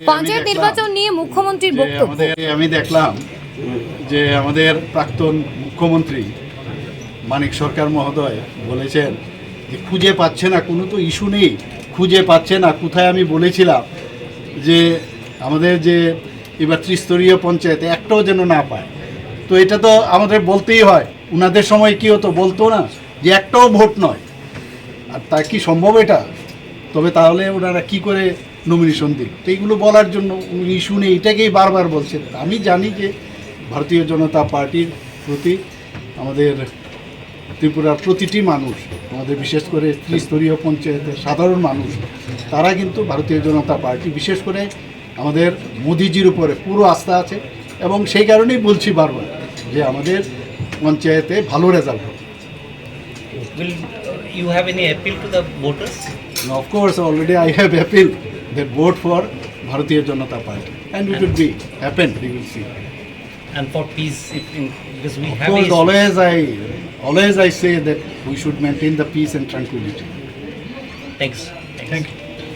পঞ্চায়েত নির্বাচন নিয়ে মুখ্যমন্ত্রীর বক্তব্য। আমি দেখলাম যে আমাদের প্রাক্তন মুখ্যমন্ত্রী মানিক সরকার মহোদয় বলেছেন যে খুঁজে পাচ্ছে না, কোনো তো ইস্যু নেই, খুঁজে পাচ্ছে না কোথায় আমি বলেছিলাম যে আমাদের যে এবার ত্রিস্তরীয় পঞ্চায়েতে একটাও যেন না পায়। তো এটা তো আমাদের বলতেই হয়, ওনাদের সময় কী হতো বলতো না যে একটাও ভোট নয়, আর তা কি সম্ভব এটা? তবে তাহলে ওনারা কি করে নমিনেশন দিল? তো এইগুলো বলার জন্য ইস্যু নেই এটাকেই বারবার বলছেন। আমি জানি যে ভারতীয় জনতা পার্টির প্রতি আমাদের ত্রিপুরার প্রতিটি মানুষ, আমাদের বিশেষ করে ত্রিস্তরীয় পঞ্চায়েতের সাধারণ মানুষ, তারা কিন্তু ভারতীয় জনতা পার্টি বিশেষ করে আমাদের মোদিজির উপরে পুরো আস্থা আছে, এবং সেই কারণেই বলছি বারবার যে আমাদের পঞ্চায়েতে ভালো রেজাল্ট হবে। Will you have any appeal to the voters? Of course, already I have appealed that vote for Bharatiya Janata Party, and it will be happen. We will see. And for peace, because we Of have course, issues. always I say that we should maintain the peace and tranquility. Thanks. Thank you.